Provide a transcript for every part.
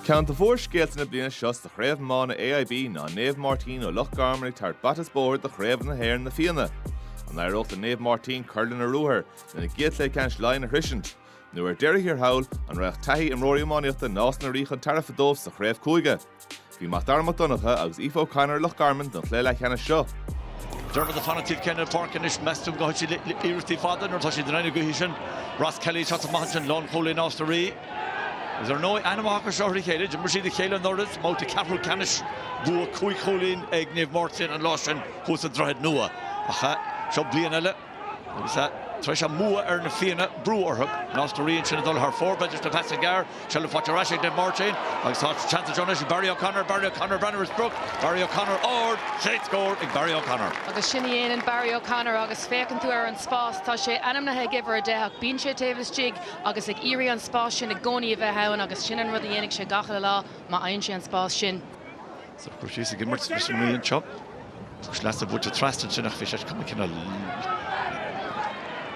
Count the four scales in a blina shots the Craobh Mána AIB na Naomh Máirtín o Loch Garmany tart batas board the Craobh na hair in the fianna. And I wrote the Naomh Máirtín curling a ruher, then a gate like canch line a hrishin. Nu derry here howl and Ríogh tahi and Iomána the Naas na Ríogh and tariff dovs the Craobh Cúige. Bhí Matar Macdonacha agus Ifo Conor Loch Garmany don Leathcheannais seo. Dermot the Fanative Kenna Parkinish Mestum Gochi Irti Father, nor Tashi Dana Guhishan, Ross Kelly Shots of Mahan, Lon Colin Ostery. Is there no Animaka Shorty Kale, Jimmershi the Kale Norris, Mount Capital Canish, Bua Kui Colin, Egg Naomh Máirtín and Loshan, who's the Dread Noah. Aha, Shop Blianella. What is that? Trisha Mua Erna Fianna, Brewer Hub, Nostri and Shinadol, her four bedrooms to Passagar, Shelley Fatcherashik, Naomh Máirtín. I thought Chance of Jonas, Barry O'Connor, Brenner is broke, Barry O'Connor, or Shade scored, Barry O'Connor. Agus Shinny and Barry O'Connor, Agus Faken to her and Spas, Tashe, Anamna give her a day, Binche Tavis Jig, Agus like Erie on Spas, Shin, a Goni of a how, and Agus Shin and Ruddy Yannick Shagachala, Ma Ainshi and Spas Shin. So, Bruce Gimmert, Mr. Million Chop. Last of Butcher Trust and Shinach Fish, coming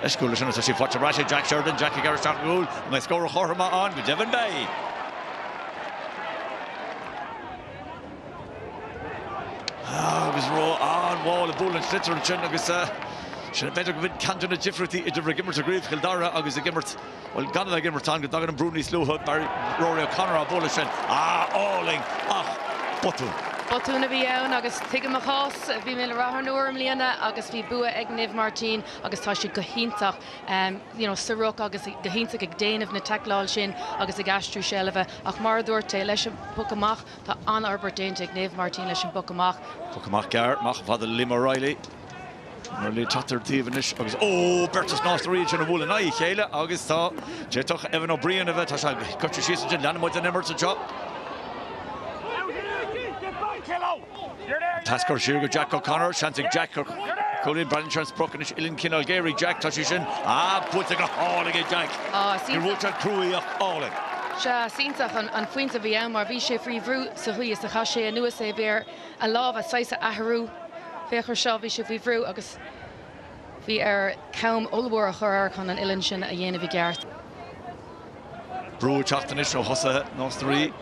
Escola Shinna, she fought to Rashi, Jack Sheridan, Jackie Garrett, Jack Rule, and they score a Horma on with Devon Bay. Ah, it was raw on wall, a bull and slitzer and Shin, Agus, Shin, better with Canton and Jiffrey, it's a Gimmert to Grieve, Kildara, Agus, the Gimmert, well, Ghana, Gimmert, Tanga, Duggan and Bruni, Sluha, Barry, Rory O'Connor, a bull and Shin, Alling, Button. Botúna bhí ann agus tuige mo chás bhí mé le rathair nuair mbliana agus bhí bua ag Naomh Máirtín agus tá si go hintach sa ruch agus go hintach ag déanamh na teagláil sin agus ag astrú seileibh ach mar dúirte leis an book amach tá an arbor déinte ag Naomh Máirtín leis an book amach. Book amach gar mach fada Lim O'Reilly. Early tatter Tivanish agus Bertus Nostri in a wool and I chéile agus tá Jetoch Evan O'Brien of it tá se cut she sin Lanimoid and Emerson job. Tasker Shirgo Jack O'Connor, Shantig Jack Colin Brandon Broken Ilin Kinnell Gary Jack Toshishin. Put the all again Jack. You wrote a crew all in. Sha Sintach an Fuinta bhí mar bhí sé frí bhrú sa chuí sa chaise a nuas é bhéir a lábh a saisa ahrú féchar seo bhí sé frí bhrú agus bhí caum olbhór a chur chun an Ilin sin a dhéanamh geart. Brew Chaftanish o Hossa Nostri,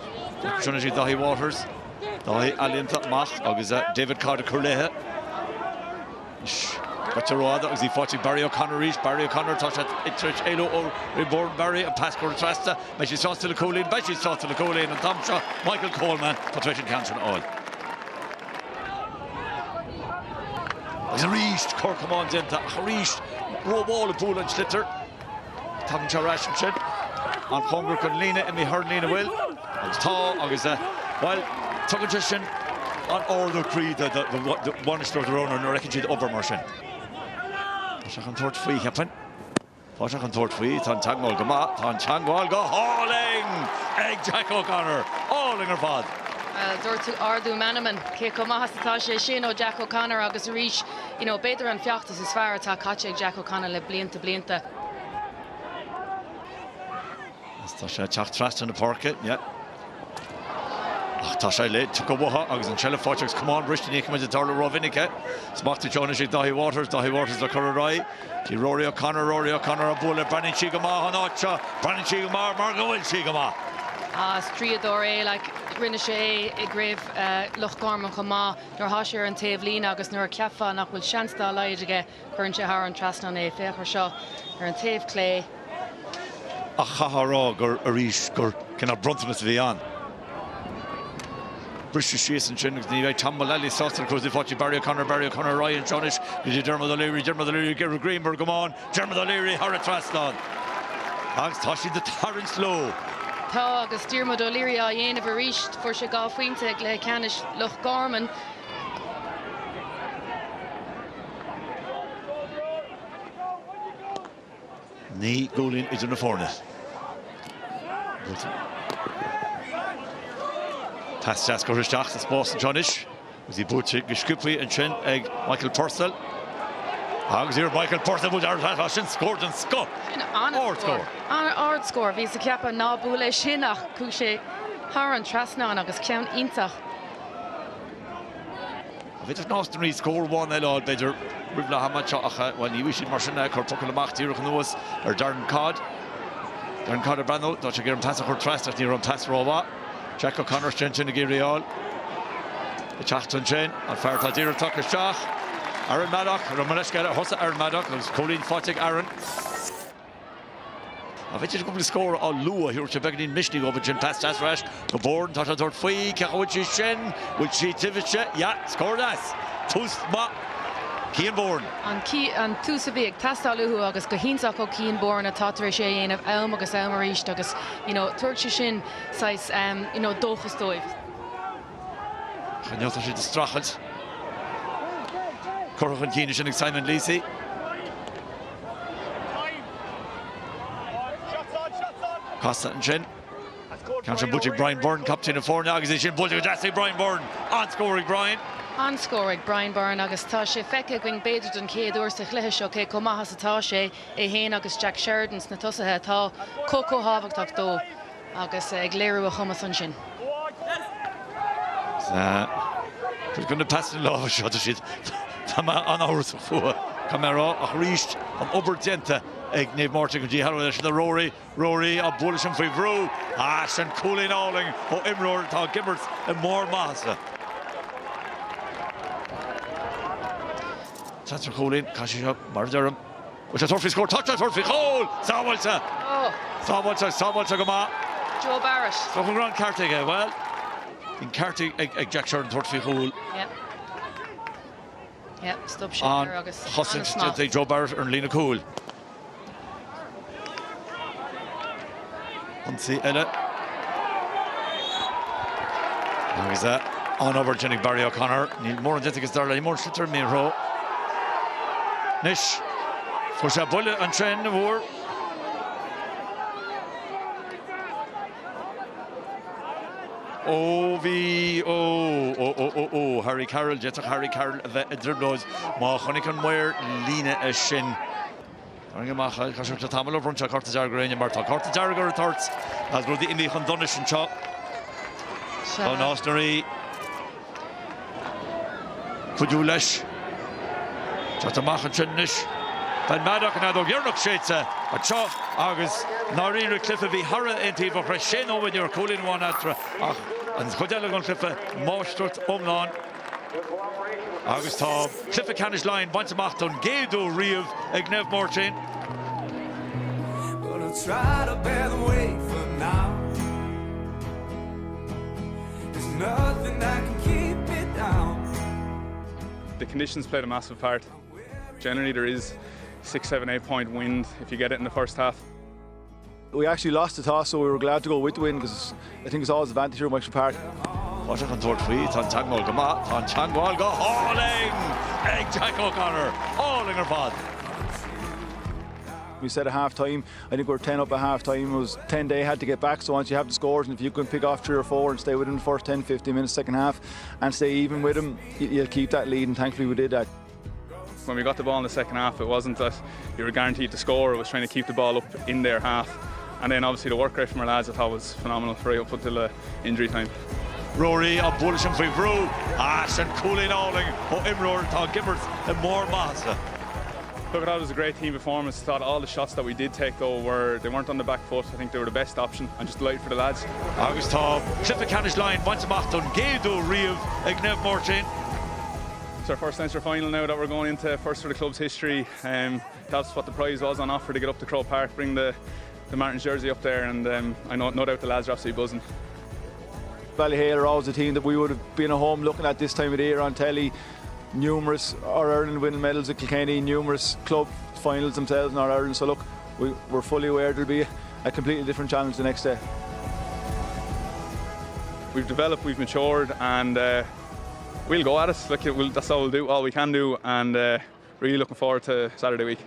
Trinity Dahi Waters. Dahi Alianta Mach, agus David Carter Curlehe. But agus he fought Barry O'Connor reached Barry O'Connor touched at Itrich Elo or reborn Barry and pass Trasta. But she saw to the Colleen, but she saw to the Colleen and Tom Shaw, Michael Coleman, Patrician Canton all. He's reached Cork on Denta, reached row wall of pool and Schlitter. Tom Charash and Shed. On Congress and Lena and me heard Lena will. It's tall, agus well, Tuggation on order creed the one store the owner nor reckon the over martian. Shachan Tort Free happen. Shachan Tort Free, Tan Tangwal Gama, Tan Changwal go hauling! Egg Jack O'Connor, hauling her fad. Dúirtú ardú manaman cé go maithatá sé sin ó Jack O'Connor agus ríis, beidir an feachtas is fearr atá caite ag Jack O'Connor le blianta. Tá sé teach trast in the parket, yeah. Tá sé le tu go butha agus an Shelley Fatchers come on Bristol ní cumid darla Rovinnica. Smachta Jonas Dahi Waters le Currai. Tí Rory O'Connor a bulla Brandon Chigama an ácha. Brandon Chigama Margawil Chigama. Striador like rinne sé I Gréibh Loch Garmany chumá nor hasir an taobh lína agus nor ceafa nach bhfuil seanstá leidige chuann sé thar an trasna é féchar seo ar an taobh clé. A chahará gur a rís gur cinna bruntanas bhí an. British Shees and Chin, the Tom Mullally, Saucer, Cruzy Fotchi, Barry O'Connor, Ryan Jonish, Dermot O'Leary, Gerald Greenberg, come on, Dermot O'Leary, Harriet Traston. Agus Tashi the Torrance Low. Tá agus Dermot O'Leary a dhéanamh a ríist fuair sé gá faointe ag Leathcheannais Loch Garmany. Ní Gúlín is in the forness. Pass Jasko Rishach, the Boston Jonish. Was he Butchik, Gishkupi and Chen, Egg, Michael Purcell. Hogs here, Michael Purcell, would our scored and score. Ord score. Ord score. Visa Kappa, Nabule, Shinach, Kushe, Haran Trasna, Agus Count Intach. A bit of Nostri score 1 all better. Rivla Hamacha, when you wish in Marshana, Corpocal Mach, Tirok Noas, or Darren Cod. Darren Cod or Brando, Dr. Garen Pass or Trust, near on Pass Rova. Jack O'Connor strength in the Ríogh. The Chachton Chen, and Farta Dira Tucker Shach. Aaron Maddock, Romaneska, Hossa Aaron Maddock, and Colleen Fotig Aaron. A bheith go bli scór á lua hiúr te begin misnig over Jim past as rash. Go born tá dort faoi cehawchi shin with she tiviche. Yeah, score that. Tus ma Cian Bourne. An túsa bíag tastáú agus go híntaach ó Cian Bourne a tátar sé dhéanamh am agus amaríist agus tuirte sin sais dóchas dóibh. Channealta sé de strachelt. Corchan Cian sin ag Simon Lisi. Costa and Shin. Counter Butchig Brian Byrne, captain of four agus sin Butchig Jesse Brian Byrne. On scoring Brian. On scoring Brian Byrne agus tá sé feice going beidir don céad uair sa chluiche seo cé comachas atá sé é héin agus Jack Sheridan's na tosathe tá Coco Hábhachtach dó agus ag léirú a chumas an sin. We're going to pass the law shot of shit. Tá an áras fua camera ach ríist an oberdiente ag Naomh Máirtín go dtí harú leis na Rory a bhuaile sin faoi bhrú sin cooling áling ó imróir tá gibbert i mór masa. Tátar cooling caiisi seo mar dearm. Which a turfie score, touch a turfie, goal! Sábhailta! Sábhailta go má. Joe Barrett. So go gran Cartig well. In Cartig ag Jack Sheridan turfie goal. Yeah, stop shit On there agus. Hossin Joe Barrett and Lena Cool. Unsee Ella. Agus on over Jenny Barry O'Connor. Neil Moran Jenny is there. More shooter Miro. Nish. For a bullet and train the war. Harry Carroll, Jetach Harry Carroll, Dribbles, Mahonican Ware, Lena Shin. Ringamach, Kashuk Tamalo, Bruncha, Corta Jargarania, Marta, Corta Jargar, Torts, as were the Indi Hondonish and Chop. On Ostnery. Kudulesh. Chatamach and Chinnish. Ben Maddock and Adog Yernok Shetsa, a chop, August, Narina Cliffe be Hara and Tivo Crescendo with your cooling one after. And Hodelagon Cliffe, Mostert Omlan. August Tom, Cliffe Canish line, Bantamachton, Gaido Ríogh, Naomh Máirtín. Gonna try to bear the weight for now. There's nothing that can keep me down. The conditions played a massive part. Generally there is 6, 7, 8 point wind if you get it in the first half. We actually lost the toss, so we were glad to go with the win because I think it's always an advantage here in Wexford Park. What a contort free, Tangwal Gama, Tangwal go hauling! Egg Jack O'Connor, hauling her pod. We said at half time, I think we were 10 up at half time. It was 10 they had to get back, so once you have the scores and if you can pick off 3 or 4 and stay within the first 10, 15 minutes second half and stay even with them, you'll keep that lead, and thankfully we did that. When we got the ball in the second half, it wasn't that you were guaranteed to score, it was trying to keep the ball up in their half. And then obviously the work rate from our lads I thought was phenomenal right up until injury time. Rory a bullish and free brew. And cooling Alling. Imror Tá Gibbert and more massa. Look, I thought it was a great team performance. I thought all the shots that we did take though they weren't on the back foot. I think they were the best option and just delighted for the lads. August Tom, Cliffe Canish line, Bantamachton, Gaido Ríogh, Naomh Máirtín. It's our first Leinster final now that we're going into, first for the club's history. That's what the prize was on offer to get up to Craobh Park, bring the Martin's jersey up there, and I know no doubt the lads are absolutely buzzing. Ballyhale are always a team that we would have been at home looking at this time of the year on telly. Numerous All-Ireland winning medals at Kilkenny, numerous club finals themselves in All-Ireland. So look, we're fully aware there'll be a completely different challenge the next day. We've developed, we've matured, and we'll go at it. That's all we'll do, all we can do, and really looking forward to Saturday week.